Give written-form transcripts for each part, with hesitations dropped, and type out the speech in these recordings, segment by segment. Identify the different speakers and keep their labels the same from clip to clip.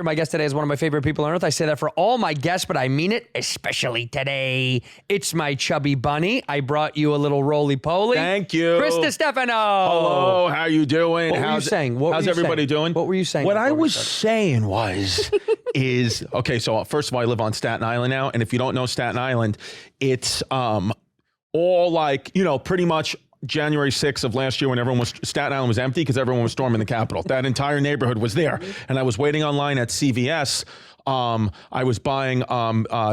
Speaker 1: My guest today is one of my favorite people on earth. I say that for all my guests, but I mean it, especially today. It's my chubby bunny. I brought you a little roly-poly.
Speaker 2: Thank you.
Speaker 1: Chris Distefano.
Speaker 2: Hello, how you doing?
Speaker 1: What were you saying?
Speaker 2: How's everybody doing?
Speaker 1: What were you saying?
Speaker 2: What I was saying was, okay, so first of all, I live on Staten Island now, and if you don't know Staten Island, it's all like, pretty much January 6th of last year when Staten Island was empty because everyone was storming the Capitol. That entire neighborhood was there. And I was waiting online at CVS. I was buying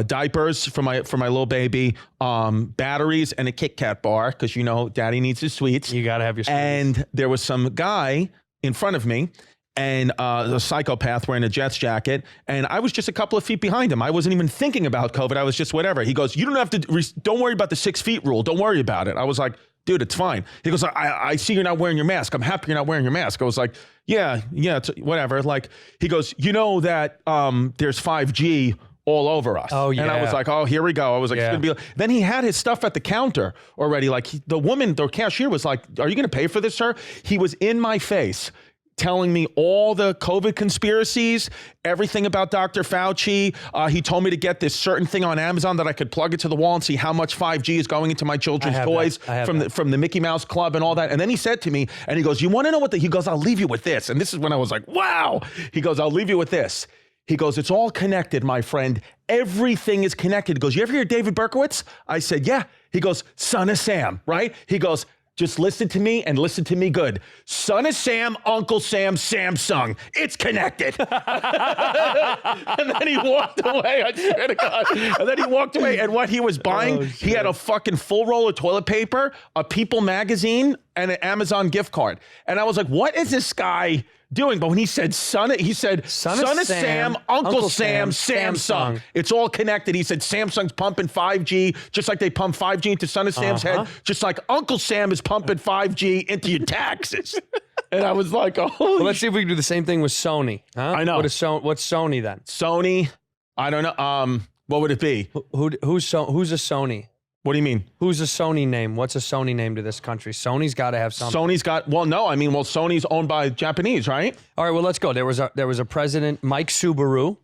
Speaker 2: diapers for my little baby, batteries, and a Kit Kat bar because, daddy needs his sweets.
Speaker 1: You got to have your sweets.
Speaker 2: And there was some guy in front of me and the psychopath wearing a Jets jacket. And I was just a couple of feet behind him. I wasn't even thinking about COVID. I was just whatever. He goes, you don't have to, don't worry about the 6 feet rule. Don't worry about it. I was like, dude, it's fine. He goes, I see you're not wearing your mask. I'm happy you're not wearing your mask. I was like, yeah, it's whatever. Like, he goes, you know that there's 5G all over us.
Speaker 1: Oh, yeah.
Speaker 2: And I was like, oh, here we go. I was like, it's going to be. Then he had his stuff at the counter already. Like, the cashier was like, are you going to pay for this, sir? He was in my face telling me all the COVID conspiracies, everything about Dr. Fauci. He told me to get this certain thing on Amazon that I could plug it to the wall and see how much 5G is going into my children's toys from the Mickey Mouse Club and all that. And then he said to me, and he goes, you want to know what he goes, I'll leave you with this. And this is when I was like, wow. He goes, I'll leave you with this. He goes, it's all connected, my friend. Everything is connected. He goes, you ever hear David Berkowitz? I said, yeah. He goes, Son of Sam, right? He goes, just listen to me and listen to me good. Son of Sam, Uncle Sam, Samsung. It's connected. And then he walked away. I swear to God. And then he walked away. And what he was buying, he had a fucking full roll of toilet paper, a People magazine, and an Amazon gift card. And I was like, what is this guy doing? But when he said son of Sam, Uncle Sam, Samsung. It's all connected. He said Samsung's pumping 5G, just like they pump 5G into Son of Sam's head, just like Uncle Sam is pumping 5G into your taxes. And I was like, oh.
Speaker 1: Well, let's see if we can do the same thing with Sony. Huh?
Speaker 2: I know.
Speaker 1: What's Sony then?
Speaker 2: Sony, I don't know. What would it be?
Speaker 1: Who's a Sony?
Speaker 2: What do you mean?
Speaker 1: Who's a Sony name? What's a Sony name to this country? Sony's got to have something.
Speaker 2: Sony's owned by Japanese, right?
Speaker 1: All right, well, let's go. There was a president, Mike Subaru.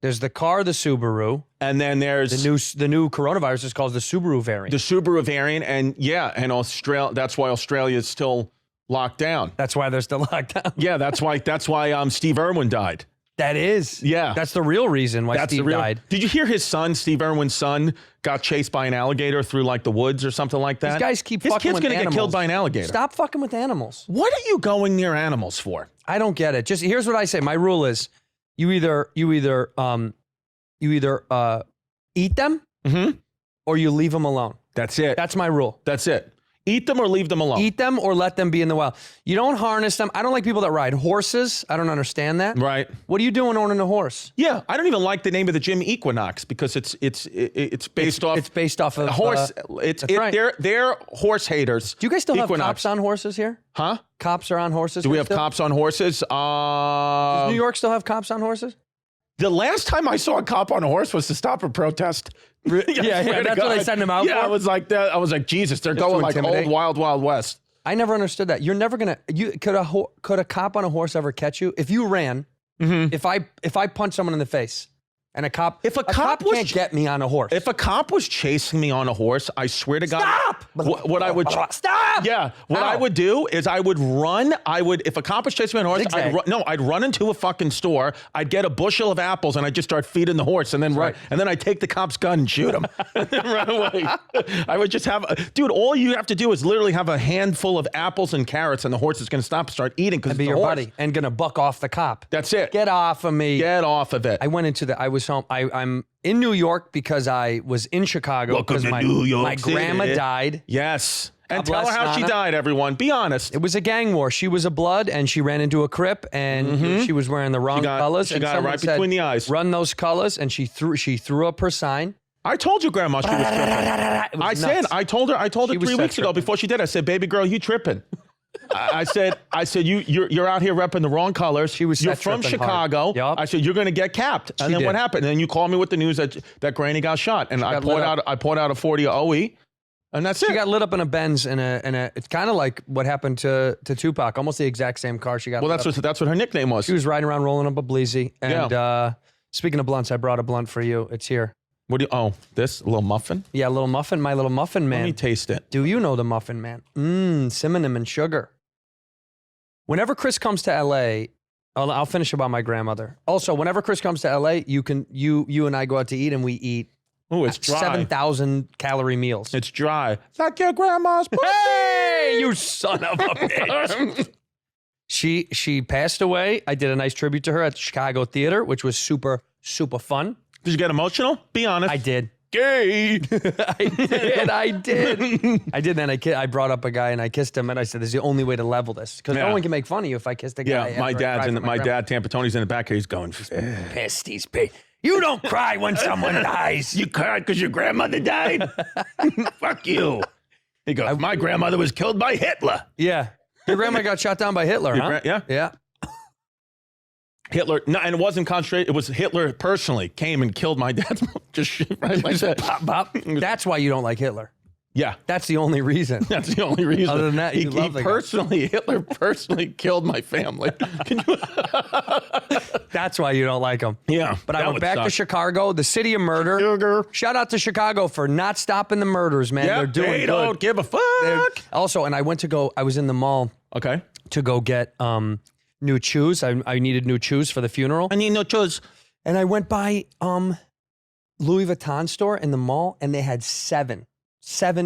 Speaker 1: There's the car, the Subaru.
Speaker 2: And then there's
Speaker 1: the new coronavirus is called the Subaru variant.
Speaker 2: The Subaru variant, and Australia. That's why Australia is still locked down.
Speaker 1: That's why they're still locked down.
Speaker 2: Yeah, that's why Steve Irwin died.
Speaker 1: That is.
Speaker 2: Yeah.
Speaker 1: That's the real reason why Steve died.
Speaker 2: Did you hear his son, Steve Irwin's son, got chased by an alligator through like the woods or something like that?
Speaker 1: These guys keep
Speaker 2: fucking with animals. His kid's going to get killed by an alligator.
Speaker 1: Stop fucking with animals.
Speaker 2: What are you going near animals for?
Speaker 1: I don't get it. Just here's what I say. My rule is you either eat them or you leave them alone.
Speaker 2: That's it.
Speaker 1: That's my rule.
Speaker 2: That's it. Eat them or leave them alone.
Speaker 1: Eat them or let them be in the wild. You don't harness them. I don't like people that ride horses. I don't understand that.
Speaker 2: Right.
Speaker 1: What are you doing owning a horse?
Speaker 2: Yeah, I don't even like the name of the gym Equinox because it's based off
Speaker 1: of
Speaker 2: a horse. They're horse haters.
Speaker 1: Do you guys still have cops on horses here?
Speaker 2: Huh?
Speaker 1: Cops are on horses.
Speaker 2: Do we have cops on horses?
Speaker 1: Does New York still have cops on horses?
Speaker 2: The last time I saw a cop on a horse was to stop a protest.
Speaker 1: Yeah, that's what I sent him out for.
Speaker 2: I was like that. I was like, Jesus, they're going like old Wild West.
Speaker 1: I never understood that. You're never gonna. Could a cop on a horse ever catch you if you ran? If I punch someone in the face. And a cop can't get me on a horse.
Speaker 2: If a cop was chasing me on a horse, I swear to God.
Speaker 1: Stop!
Speaker 2: What I would...
Speaker 1: Stop!
Speaker 2: Yeah. What I would do is I would run. If a cop was chasing me on a horse, I'd run into a fucking store. I'd get a bushel of apples and I'd just start feeding the horse and then run. And then I'd take the cop's gun and shoot him. And then run away. I would just have... Dude, all you have to do is literally have a handful of apples and carrots and the horse is going to stop and start eating because it's
Speaker 1: be your buddy and going to buck off the cop.
Speaker 2: That's it.
Speaker 1: Get off of me.
Speaker 2: Get off of it.
Speaker 1: I went into home. I'm in New York because I was in Chicago because my grandma died.
Speaker 2: Yes. And tell her how she died, everyone. Be honest.
Speaker 1: It was a gang war. She was a blood and she ran into a crip and she was wearing the wrong colors.
Speaker 2: She got it right between the eyes.
Speaker 1: Run those colors and she threw up her sign.
Speaker 2: I told you grandma she was tripping. I told her 3 weeks ago before she did. I said, baby girl, you tripping. I said, you're out here repping the wrong colors. You're from Chicago.
Speaker 1: Yep.
Speaker 2: I said, you're going to get capped. And then what happened? And then you called me with the news that Granny got shot. And I poured out a 40 of OE. And that's
Speaker 1: She got lit up in a Benz it's kind of like what happened to Tupac, almost the exact same car she got.
Speaker 2: Well, that's what her nickname was.
Speaker 1: She was riding around rolling up a bleezy. And speaking of blunts, I brought a blunt for you. It's here.
Speaker 2: What do you, this a little muffin?
Speaker 1: Yeah, a little muffin, my little muffin man.
Speaker 2: Let me taste it.
Speaker 1: Do you know the muffin man? Cinnamon and sugar. Whenever Chris comes to LA, I'll finish about my grandmother. Also, whenever Chris comes to LA, you and I go out to eat and we eat.
Speaker 2: Oh, it's dry.
Speaker 1: 7,000 calorie meals.
Speaker 2: It's dry. It's like your grandma's pussy.
Speaker 1: Hey, you son of a bitch. She passed away. I did a nice tribute to her at the Chicago Theater, which was super, super fun.
Speaker 2: Did you get emotional? Be honest.
Speaker 1: I did.
Speaker 2: Gay.
Speaker 1: I did. Then I brought up a guy and I kissed him and I said, "This is the only way to level this because no one can make fun of you if I kissed a guy."
Speaker 2: Yeah, my dad, Tampa Tony's in the back here. He's going,
Speaker 1: pissed. He's pissed. You don't cry when someone dies.
Speaker 2: You cried because your grandmother died? Fuck you. He goes, my grandmother was killed by Hitler.
Speaker 1: Yeah. Your grandma got shot down by Hitler, huh?
Speaker 2: Yeah. Hitler, no, and it wasn't concentrated. It was Hitler personally came and killed my dad. Just right like that.
Speaker 1: Pop, pop. That's why you don't like Hitler.
Speaker 2: Yeah.
Speaker 1: That's the only reason.
Speaker 2: That's the only reason.
Speaker 1: Other than that,
Speaker 2: Hitler personally killed my family.
Speaker 1: That's why you don't like him.
Speaker 2: Yeah.
Speaker 1: But I went back to Chicago, the city of murder. Shout out to Chicago for not stopping the murders, man.
Speaker 2: Yep,
Speaker 1: They're doing
Speaker 2: they
Speaker 1: good.
Speaker 2: Don't give a fuck.
Speaker 1: Also, and I was in the mall.
Speaker 2: Okay.
Speaker 1: To go get new shoes. I needed new shoes for the funeral.
Speaker 2: I need new shoes.
Speaker 1: And I went by Louis Vuitton store in the mall, and they had seven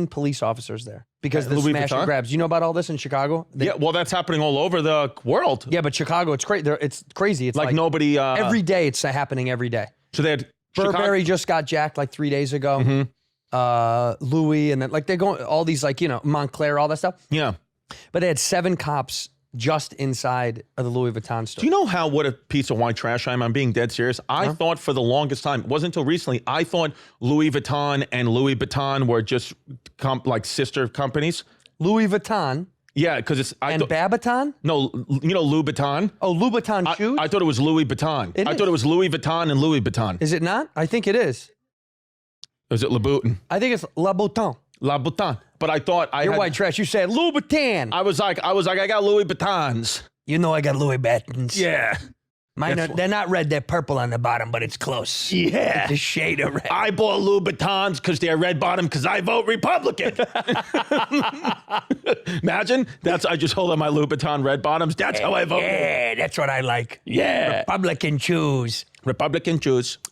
Speaker 1: police officers there because the smash and grabs. You know about all this in Chicago?
Speaker 2: Yeah, well, that's happening all over the world.
Speaker 1: Yeah, but Chicago, it's crazy. It's crazy. It's
Speaker 2: like nobody.
Speaker 1: Every day, it's happening every day.
Speaker 2: So they had
Speaker 1: Burberry just got jacked like 3 days ago.
Speaker 2: Mm-hmm.
Speaker 1: Louis, and then like they're going all these Montclair, all that stuff.
Speaker 2: Yeah,
Speaker 1: but they had 7 cops just inside of the Louis Vuitton store.
Speaker 2: Do you know what a piece of white trash I am? I'm being dead serious. I thought for the longest time, it wasn't until recently, I thought Louis Vuitton and Louis Vuitton were just like sister companies.
Speaker 1: Louis Vuitton?
Speaker 2: Yeah, because it's...
Speaker 1: Babaton?
Speaker 2: No, you know Louis Vuitton?
Speaker 1: Oh, Louis Vuitton shoes?
Speaker 2: I thought it was Louis Vuitton. I thought it was Louis Vuitton and Louis Vuitton.
Speaker 1: Is it not? I think it is.
Speaker 2: Is it Louboutin?
Speaker 1: I think it's La Bouton.
Speaker 2: La Boutin. But I thought
Speaker 1: You're white trash. You said Louis Vuitton.
Speaker 2: I was like, I got Louis Vuittons.
Speaker 1: You know I got Louis Vuittons.
Speaker 2: Yeah.
Speaker 1: They're not red, they're purple on the bottom, but it's close.
Speaker 2: Yeah.
Speaker 1: It's a shade of red.
Speaker 2: I bought Louis Vuittons because they're red bottom because I vote Republican. Imagine, I just hold on my Louis Vuitton red bottoms. That's how I vote.
Speaker 1: Yeah, that's what I like.
Speaker 2: Yeah.
Speaker 1: Republican shoes.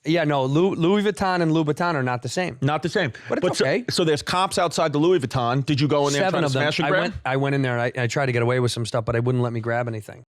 Speaker 2: Yeah,
Speaker 1: no, Louis Vuitton and Louis Vuitton are not the same.
Speaker 2: Not the same.
Speaker 1: But it's okay.
Speaker 2: So there's cops outside the Louis Vuitton. Did you go in there and try to smash and grab?
Speaker 1: I went in there and I tried to get away with some stuff, but they wouldn't let me grab anything.